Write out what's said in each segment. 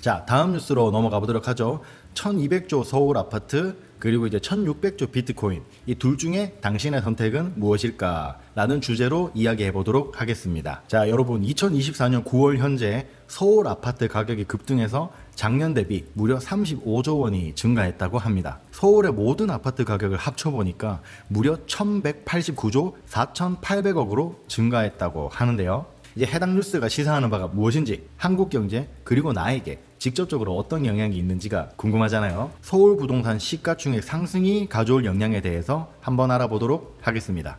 자, 다음 뉴스로 넘어가 보도록 하죠. 1200조 서울 아파트 그리고 이제 1600조 비트코인, 이 둘 중에 당신의 선택은 무엇일까? 라는 주제로 이야기해 보도록 하겠습니다. 자, 여러분, 2024년 9월 현재 서울 아파트 가격이 급등해서 작년 대비 무려 35조 원이 증가했다고 합니다. 서울의 모든 아파트 가격을 합쳐보니까 무려 1189조 4800억으로 증가했다고 하는데요. 이제 해당 뉴스가 시사하는 바가 무엇인지, 한국 경제 그리고 나에게 직접적으로 어떤 영향이 있는지가 궁금하잖아요. 서울 부동산 시가총액 상승이 가져올 영향에 대해서 한번 알아보도록 하겠습니다.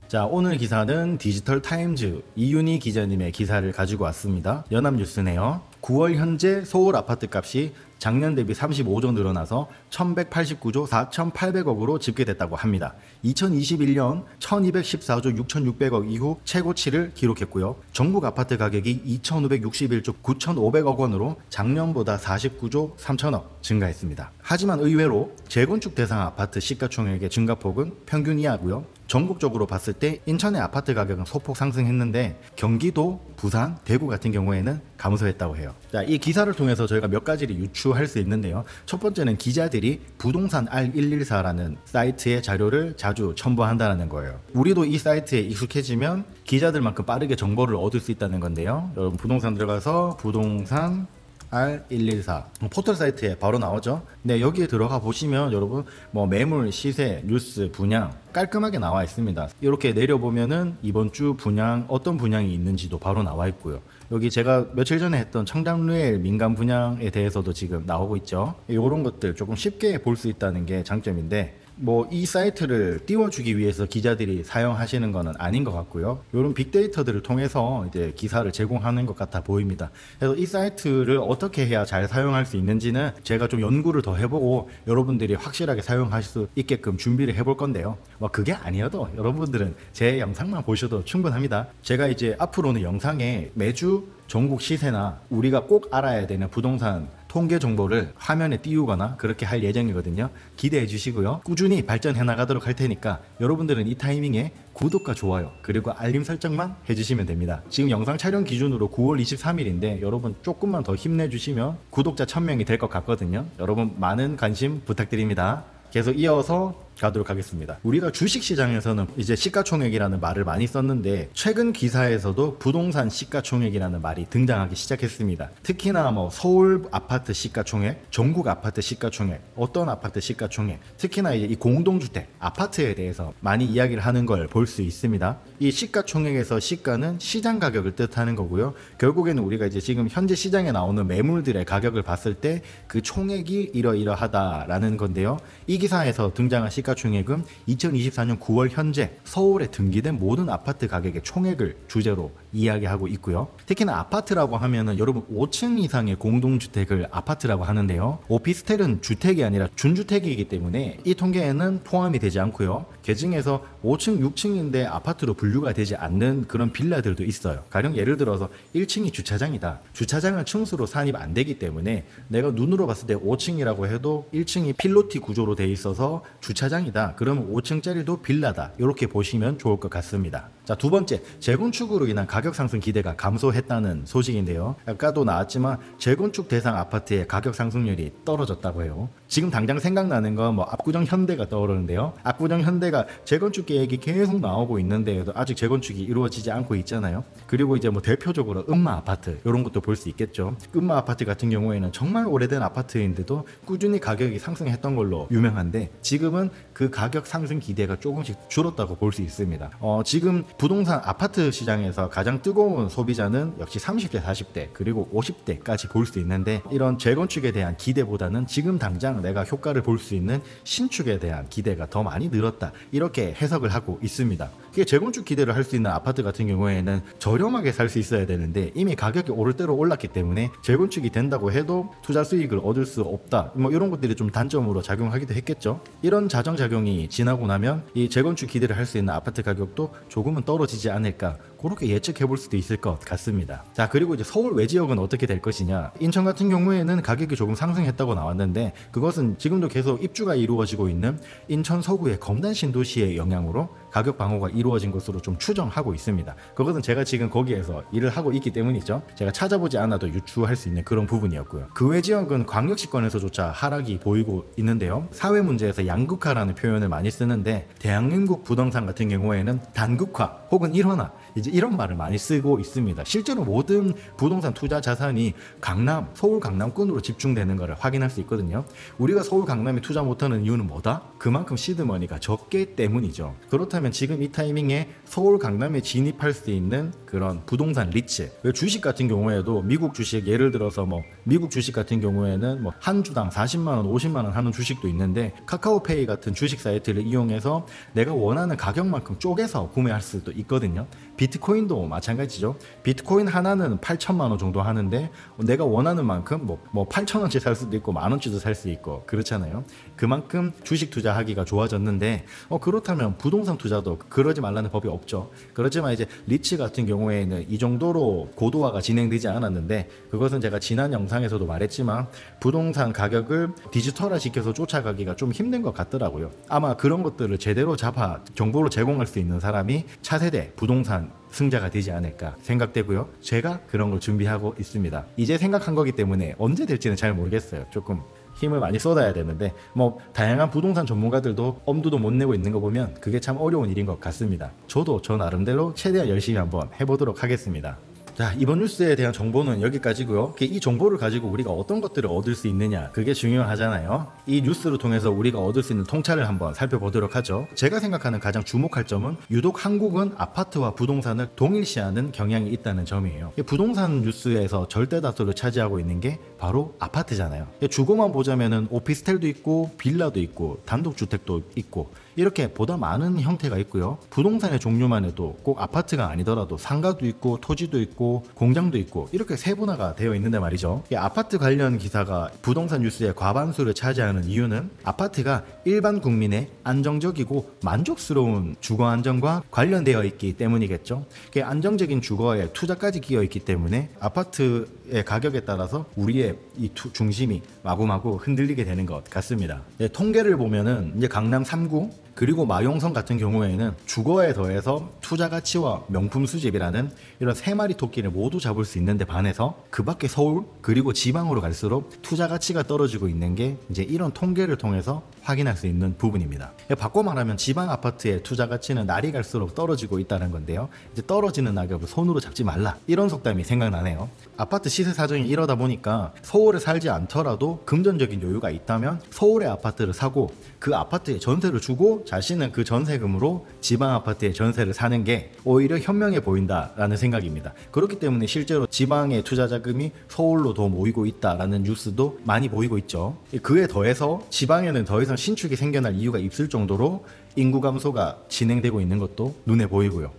자, 오늘 기사는 디지털 타임즈 이윤희 기자님의 기사를 가지고 왔습니다. 연합뉴스네요. 9월 현재 서울 아파트 값이 작년 대비 35조 늘어나서 1189조 4800억으로 집계됐다고 합니다. 2021년 1214조 6600억 이후 최고치를 기록했고요. 전국 아파트 가격이 2561조 9500억 원으로 작년보다 49조 3000억 증가했습니다. 하지만 의외로 재건축 대상 아파트 시가총액의 증가폭은 평균 이하고요. 전국적으로 봤을 때 인천의 아파트 가격은 소폭 상승했는데 경기도, 부산, 대구 같은 경우에는 감소했다고 해요. 자, 이 기사를 통해서 저희가 몇 가지를 유추할 수 있는데요. 첫 번째는 기자들이 부동산 R114라는 사이트의 자료를 자주 첨부한다는 거예요. 우리도 이 사이트에 익숙해지면 기자들만큼 빠르게 정보를 얻을 수 있다는 건데요. 여러분, 부동산 들어가서 부동산 R114 포털 사이트에 바로 나오죠. 네, 여기에 들어가 보시면 여러분 뭐 매물, 시세, 뉴스, 분양 깔끔하게 나와 있습니다. 이렇게 내려보면은 이번 주 분양 어떤 분양이 있는지도 바로 나와 있고요. 여기 제가 며칠 전에 했던 청담루엘 민간 분양에 대해서도 지금 나오고 있죠. 이런 것들 조금 쉽게 볼 수 있다는 게 장점인데, 뭐 이 사이트를 띄워주기 위해서 기자들이 사용하시는 것은 아닌 것 같고요. 이런 빅데이터들을 통해서 이제 기사를 제공하는 것 같아 보입니다. 그래서 이 사이트를 어떻게 해야 잘 사용할 수 있는지는 제가 좀 연구를 더 해보고 여러분들이 확실하게 사용하실 수 있게끔 준비를 해볼 건데요. 뭐 그게 아니어도 여러분들은 제 영상만 보셔도 충분합니다. 제가 이제 앞으로는 영상에 매주 전국 시세나 우리가 꼭 알아야 되는 부동산 통계 정보를 화면에 띄우거나 그렇게 할 예정이거든요. 기대해 주시고요. 꾸준히 발전해 나가도록 할 테니까 여러분들은 이 타이밍에 구독과 좋아요 그리고 알림 설정만 해주시면 됩니다. 지금 영상 촬영 기준으로 9월 23일인데 여러분 조금만 더 힘내주시면 구독자 1000명이 될 것 같거든요. 여러분 많은 관심 부탁드립니다. 계속 이어서 가도록 하겠습니다. 우리가 주식시장에서는 이제 시가총액이라는 말을 많이 썼는데 최근 기사에서도 부동산 시가총액이라는 말이 등장하기 시작했습니다. 특히나 뭐 서울 아파트 시가총액, 전국 아파트 시가총액, 어떤 아파트 시가총액, 특히나 이제 이 공동주택 아파트에 대해서 많이 이야기를 하는 걸 볼 수 있습니다. 이 시가총액에서 시가는 시장 가격을 뜻하는 거고요. 결국에는 우리가 이제 지금 현재 시장에 나오는 매물들의 가격을 봤을 때 그 총액이 이러이러하다라는 건데요. 이 기사에서 등장한 시가총액은 2024년 9월 현재 서울에 등기된 모든 아파트 가격의 총액을 주제로 이야기하고 있고요. 특히나 아파트라고 하면은 여러분 5층 이상의 공동주택을 아파트라고 하는데요. 오피스텔은 주택이 아니라 준주택이기 때문에 이 통계에는 포함이 되지 않고요. 계층에서 5층, 6층인데 아파트로 분류가 되지 않는 그런 빌라들도 있어요. 가령 예를 들어서 1층이 주차장이다. 주차장은 층수로 산입 안 되기 때문에 내가 눈으로 봤을 때 5층이라고 해도 1층이 필로티 구조로 돼 있어서 주차장이다. 그러면 5층짜리도 빌라다. 이렇게 보시면 좋을 것 같습니다. 자, 두 번째, 재건축으로 인한 가격 상승 기대가 감소했다는 소식인데요. 아까도 나왔지만 재건축 대상 아파트의 가격 상승률이 떨어졌다고 해요. 지금 당장 생각나는 건 뭐 압구정 현대가 떠오르는데요. 압구정 현대가 재건축 계획이 계속 나오고 있는데도 아직 재건축이 이루어지지 않고 있잖아요. 그리고 이제 뭐 대표적으로 음마 아파트 이런 것도 볼 수 있겠죠. 음마 아파트 같은 경우에는 정말 오래된 아파트인데도 꾸준히 가격이 상승했던 걸로 유명한데 지금은 그 가격 상승 기대가 조금씩 줄었다고 볼 수 있습니다. 지금 부동산 아파트 시장에서 가장 뜨거운 소비자는 역시 30대, 40대 그리고 50대까지 볼 수 있는데 이런 재건축에 대한 기대보다는 지금 당장 내가 효과를 볼 수 있는 신축에 대한 기대가 더 많이 늘었다. 이렇게 해석을 하고 있습니다. 그게 재건축 기대를 할 수 있는 아파트 같은 경우에는 저렴하게 살 수 있어야 되는데 이미 가격이 오를 대로 올랐기 때문에 재건축이 된다고 해도 투자 수익을 얻을 수 없다. 뭐 이런 것들이 좀 단점으로 작용하기도 했겠죠. 이런 자정작용이 지나고 나면 이 재건축 기대를 할 수 있는 아파트 가격도 조금은 떨어지지 않을까, 그렇게 예측해 볼 수도 있을 것 같습니다. 자, 그리고 이제 서울 외지역은 어떻게 될 것이냐. 인천 같은 경우에는 가격이 조금 상승했다고 나왔는데 그것은 지금도 계속 입주가 이루어지고 있는 인천 서구의 검단 신도시의 영향으로 가격 방어가 이루어진 것으로 좀 추정하고 있습니다. 그것은 제가 지금 거기에서 일을 하고 있기 때문이죠. 제가 찾아보지 않아도 유추할 수 있는 그런 부분이었고요. 그 외 지역은 광역시권에서조차 하락이 보이고 있는데요. 사회 문제에서 양극화라는 표현을 많이 쓰는데 대한민국 부동산 같은 경우에는 단극화 혹은 일원화 이제 이런 말을 많이 쓰고 있습니다. 실제로 모든 부동산 투자 자산이 강남, 서울 강남권으로 집중되는 것을 확인할 수 있거든요. 우리가 서울 강남에 투자 못하는 이유는 뭐다? 그만큼 시드머니가 적기 때문이죠. 그렇다면 지금 이 타이밍에 서울 강남에 진입할 수 있는 그런 부동산 리츠, 주식 같은 경우에도 미국 주식 예를 들어서 뭐 미국 주식 같은 경우에는 뭐 한 주당 40만 원, 50만 원 하는 주식도 있는데 카카오페이 같은 주식 사이트를 이용해서 내가 원하는 가격만큼 쪼개서 구매할 수도 있거든요. 비트코인도 마찬가지죠. 비트코인 하나는 8천만 원 정도 하는데 내가 원하는 만큼 뭐 8천 원치 살 수도 있고 만 원치도 살 수 있고 그렇잖아요. 그만큼 주식 투자하기가 좋아졌는데 그렇다면 부동산 투자도 그러지 말라는 법이 없죠. 그렇지만 이제 리츠 같은 경우에는 이 정도로 고도화가 진행되지 않았는데 그것은 제가 지난 영상에서도 말했지만 부동산 가격을 디지털화 시켜서 쫓아가기가 좀 힘든 것 같더라고요. 아마 그런 것들을 제대로 잡아 정보로 제공할 수 있는 사람이 차세대 부동산 승자가 되지 않을까 생각되고요. 제가 그런 걸 준비하고 있습니다. 이제 생각한 거기 때문에 언제 될지는 잘 모르겠어요. 조금 힘을 많이 쏟아야 되는데 뭐 다양한 부동산 전문가들도 엄두도 못 내고 있는 거 보면 그게 참 어려운 일인 것 같습니다. 저도 저 나름대로 최대한 열심히 한번 해보도록 하겠습니다. 자, 이번 뉴스에 대한 정보는 여기까지고요. 이 정보를 가지고 우리가 어떤 것들을 얻을 수 있느냐 그게 중요하잖아요. 이 뉴스를 통해서 우리가 얻을 수 있는 통찰을 한번 살펴보도록 하죠. 제가 생각하는 가장 주목할 점은 유독 한국은 아파트와 부동산을 동일시하는 경향이 있다는 점이에요. 부동산 뉴스에서 절대 다수를 차지하고 있는 게 바로 아파트잖아요. 주거만 보자면은 오피스텔도 있고 빌라도 있고 단독주택도 있고 이렇게 보다 많은 형태가 있고요. 부동산의 종류만 해도 꼭 아파트가 아니더라도 상가도 있고 토지도 있고 공장도 있고 이렇게 세분화가 되어 있는데 말이죠. 이 아파트 관련 기사가 부동산 뉴스의 과반수를 차지하는 이유는 아파트가 일반 국민의 안정적이고 만족스러운 주거 안정과 관련되어 있기 때문이겠죠. 안정적인 주거에 투자까지 끼어 있기 때문에 아파트의 가격에 따라서 우리의 이 중심이 마구마구 흔들리게 되는 것 같습니다. 네, 통계를 보면은 이제 강남 3구 그리고 마용성 같은 경우에는 주거에 더해서 투자 가치와 명품 수집이라는 이런 세 마리 토끼를 모두 잡을 수 있는데 반해서 그 밖에 서울 그리고 지방으로 갈수록 투자 가치가 떨어지고 있는 게 이제 이런 통계를 통해서 확인할 수 있는 부분입니다. 바꿔 말하면 지방 아파트의 투자 가치는 날이 갈수록 떨어지고 있다는 건데요. 이제 떨어지는 낙엽을 손으로 잡지 말라 이런 속담이 생각나네요. 아파트 시세 사정이 이러다 보니까 서울에 살지 않더라도 금전적인 여유가 있다면 서울의 아파트를 사고 그 아파트에 전세를 주고 자신은 그 전세금으로 지방 아파트에 전세를 사는 게 오히려 현명해 보인다라는 생각입니다. 그렇기 때문에 실제로 지방의 투자 자금이 서울로 더 모이고 있다라는 뉴스도 많이 보이고 있죠. 그에 더해서 지방에는 더 이상 신축이 생겨날 이유가 있을 정도로 인구 감소가 진행되고 있는 것도 눈에 보이고요.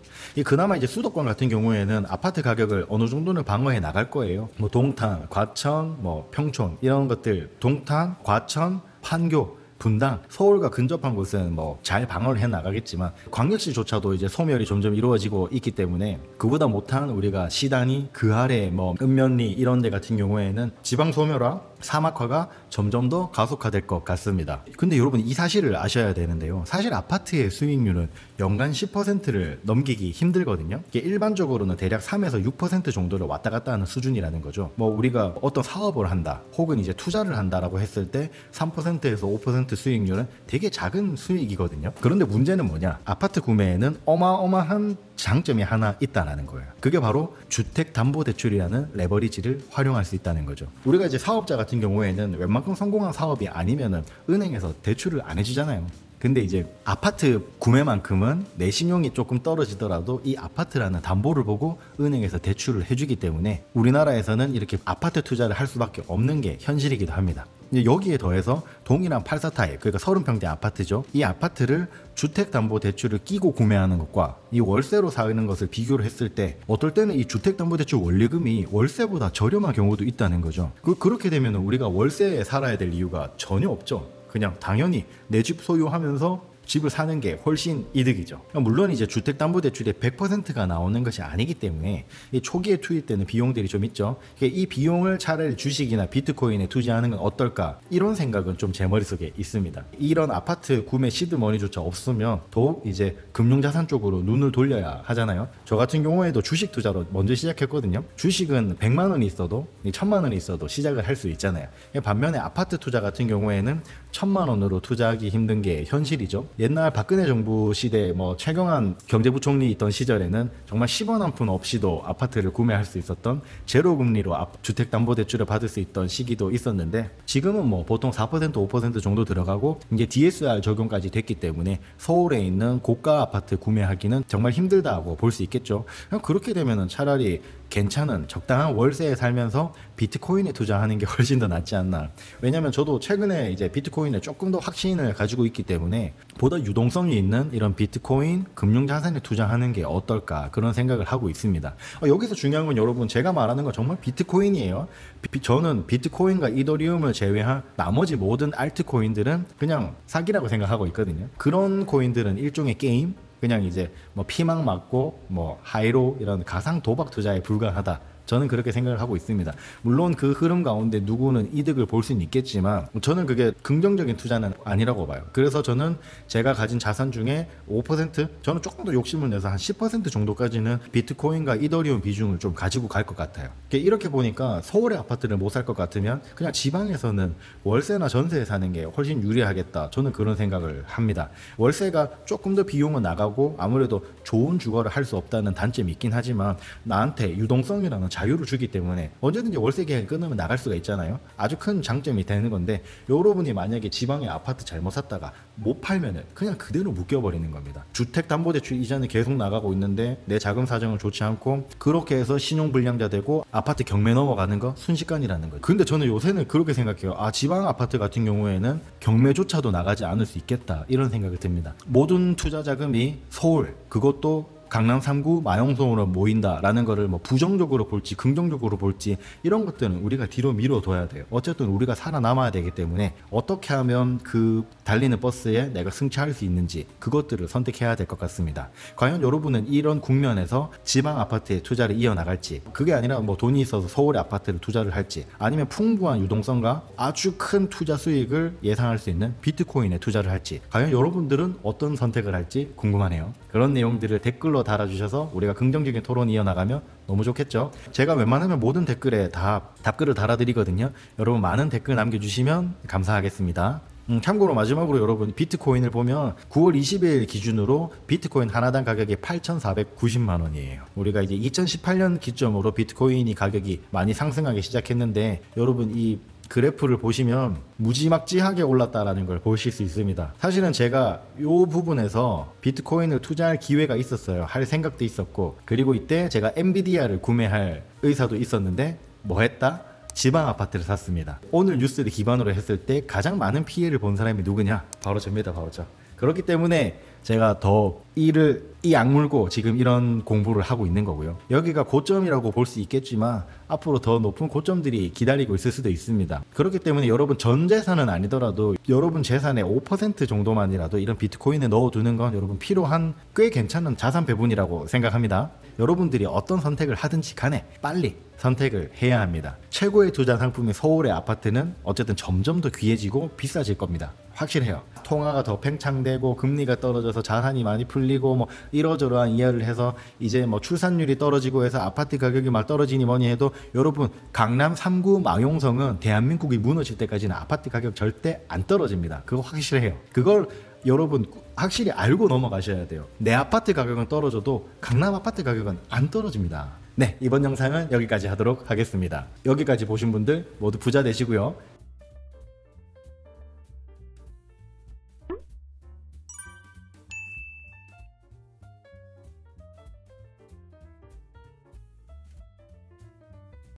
그나마 이제 수도권 같은 경우에는 아파트 가격을 어느 정도는 방어해 나갈 거예요. 뭐 동탄, 과천, 뭐 평촌 이런 것들, 동탄, 과천, 판교, 분당, 서울과 근접한 곳은 뭐 잘 방어를 해 나가겠지만 광역시조차도 이제 소멸이 점점 이루어지고 있기 때문에 그보다 못한 우리가 시단위 그 아래 뭐 읍면리 이런 데 같은 경우에는 지방 소멸화, 사막화가 점점 더 가속화될 것 같습니다. 근데 여러분 이 사실을 아셔야 되는데요. 사실 아파트의 수익률은 연간 10%를 넘기기 힘들거든요. 이게 일반적으로는 대략 3에서 6% 정도를 왔다 갔다 하는 수준이라는 거죠. 뭐 우리가 어떤 사업을 한다 혹은 이제 투자를 한다라고 했을 때 3%에서 5% 수익률은 되게 작은 수익이거든요. 그런데 문제는 뭐냐? 아파트 구매에는 어마어마한 장점이 하나 있다는 거예요. 그게 바로 주택담보대출이라는 레버리지를 활용할 수 있다는 거죠. 우리가 이제 사업자 같은 경우에는 웬만큼 성공한 사업이 아니면은 은행에서 대출을 안 해주잖아요. 근데 이제 아파트 구매만큼은 내 신용이 조금 떨어지더라도 이 아파트라는 담보를 보고 은행에서 대출을 해주기 때문에 우리나라에서는 이렇게 아파트 투자를 할 수밖에 없는 게 현실이기도 합니다. 여기에 더해서 동일한 84타입, 그러니까 30평대 아파트죠. 이 아파트를 주택담보대출을 끼고 구매하는 것과 이 월세로 사는 것을 비교를 했을 때 어떨 때는 이 주택담보대출 원리금이 월세보다 저렴한 경우도 있다는 거죠. 그렇게 되면 우리가 월세에 살아야 될 이유가 전혀 없죠. 그냥 당연히 내 집 소유하면서 집을 사는 게 훨씬 이득이죠. 물론 이제 주택담보대출의 100%가 나오는 것이 아니기 때문에 이 초기에 투입되는 비용들이 좀 있죠. 이 비용을 차라리 주식이나 비트코인에 투자하는 건 어떨까, 이런 생각은 좀 제 머릿속에 있습니다. 이런 아파트 구매 시드머니조차 없으면 더욱 이제 금융자산 쪽으로 눈을 돌려야 하잖아요. 저 같은 경우에도 주식 투자로 먼저 시작했거든요. 주식은 100만 원이 있어도 1000만 원이 있어도 시작을 할 수 있잖아요. 반면에 아파트 투자 같은 경우에는 1000만 원으로 투자하기 힘든 게 현실이죠. 옛날 박근혜 정부 시대 최경환 경제부총리 있던 시절에는 정말 10원 한 푼 없이도 아파트를 구매할 수 있었던 제로금리로 주택담보대출을 받을 수 있던 시기도 있었는데, 지금은 보통 4% 5% 정도 들어가고 이제 DSR 적용까지 됐기 때문에 서울에 있는 고가 아파트 구매하기는 정말 힘들다고 볼 수 있겠죠. 그렇게 되면은 차라리 괜찮은 적당한 월세에 살면서 비트코인에 투자하는 게 훨씬 더 낫지 않나. 왜냐면 저도 최근에 이제 비트코인에 조금 더 확신을 가지고 있기 때문에 보다 유동성이 있는 이런 비트코인 금융자산에 투자하는 게 어떨까, 그런 생각을 하고 있습니다. 여기서 중요한 건 여러분, 제가 말하는 건 정말 비트코인이에요. 저는 비트코인과 이더리움을 제외한 나머지 모든 알트코인들은 그냥 사기라고 생각하고 있거든요. 그런 코인들은 일종의 게임, 그냥 이제 피망 맞고 하이로 이런 가상 도박 투자에 불과하다, 저는 그렇게 생각을 하고 있습니다. 물론 그 흐름 가운데 누구는 이득을 볼 수는 있겠지만 저는 그게 긍정적인 투자는 아니라고 봐요. 그래서 저는 제가 가진 자산 중에 5%, 저는 조금 더 욕심을 내서 한 10% 정도까지는 비트코인과 이더리움 비중을 좀 가지고 갈 것 같아요. 이렇게 보니까 서울의 아파트를 못 살 것 같으면 그냥 지방에서는 월세나 전세에 사는 게 훨씬 유리하겠다, 저는 그런 생각을 합니다. 월세가 조금 더 비용은 나가고 아무래도 좋은 주거를 할 수 없다는 단점이 있긴 하지만 나한테 유동성이라는 자유를 주기 때문에 언제든지 월세 계약이 끊으면 나갈 수가 있잖아요. 아주 큰 장점이 되는 건데, 여러분이 만약에 지방에 아파트 잘못 샀다가 못 팔면은 그냥 그대로 묶여버리는 겁니다. 주택담보대출 이자는 계속 나가고 있는데 내 자금 사정은 좋지 않고, 그렇게 해서 신용불량자 되고 아파트 경매 넘어가는 거 순식간이라는 거죠. 근데 저는 요새는 그렇게 생각해요. 지방 아파트 같은 경우에는 경매조차도 나가지 않을 수 있겠다, 이런 생각이 듭니다. 모든 투자 자금이 서울, 그것도 강남 3구 마용동으로 모인다라는 거를 부정적으로 볼지 긍정적으로 볼지, 이런 것들은 우리가 뒤로 미뤄둬야 돼요. 어쨌든 우리가 살아남아야 되기 때문에 어떻게 하면 그 달리는 버스에 내가 승차할 수 있는지, 그것들을 선택해야 될 것 같습니다. 과연 여러분은 이런 국면에서 지방 아파트에 투자를 이어나갈지, 그게 아니라 돈이 있어서 서울의 아파트를 투자를 할지, 아니면 풍부한 유동성과 아주 큰 투자 수익을 예상할 수 있는 비트코인에 투자를 할지, 과연 여러분들은 어떤 선택을 할지 궁금하네요. 그런 내용들을 댓글로 달아주셔서 우리가 긍정적인 토론 이어나가면 너무 좋겠죠. 제가 웬만하면 모든 댓글에 다 답글을 달아드리거든요. 여러분 많은 댓글 남겨주시면 감사하겠습니다. 참고로 마지막으로 여러분, 비트코인을 보면 9월 20일 기준으로 비트코인 하나당 가격이 8,490만 원이에요. 우리가 이제 2018년 기점으로 비트코인이 가격이 많이 상승하기 시작했는데, 여러분 이 그래프를 보시면 무지막지하게 올랐다라는 걸 보실 수 있습니다. 사실은 제가 이 부분에서 비트코인을 투자할 기회가 있었어요. 할 생각도 있었고, 그리고 이때 제가 엔비디아를 구매할 의사도 있었는데 뭐 했다? 지방 아파트를 샀습니다. 오늘 뉴스를 기반으로 했을 때 가장 많은 피해를 본 사람이 누구냐? 바로 저입니다. 바로 저. 그렇기 때문에 제가 더 이 악물고 지금 이런 공부를 하고 있는 거고요. 여기가 고점이라고 볼 수 있겠지만 앞으로 더 높은 고점들이 기다리고 있을 수도 있습니다. 그렇기 때문에 여러분 전 재산은 아니더라도 여러분 재산의 5% 정도만이라도 이런 비트코인에 넣어두는 건 여러분 필요한 꽤 괜찮은 자산 배분이라고 생각합니다. 여러분들이 어떤 선택을 하든지 간에 빨리 선택을 해야 합니다. 최고의 투자 상품인 서울의 아파트는 어쨌든 점점 더 귀해지고 비싸질 겁니다. 확실해요. 통화가 더 팽창되고 금리가 떨어져서 자산이 많이 풀리고 이러저러한 이해를 해서 이제 출산율이 떨어지고 해서 아파트 가격이 막 떨어지니 뭐니 해도, 여러분 강남 3구 마용성은 대한민국이 무너질 때까지는 아파트 가격 절대 안 떨어집니다. 그거 확실해요. 그걸 여러분 확실히 알고 넘어가셔야 돼요. 내 아파트 가격은 떨어져도 강남 아파트 가격은 안 떨어집니다. 네, 이번 영상은 여기까지 하도록 하겠습니다. 여기까지 보신 분들 모두 부자 되시고요.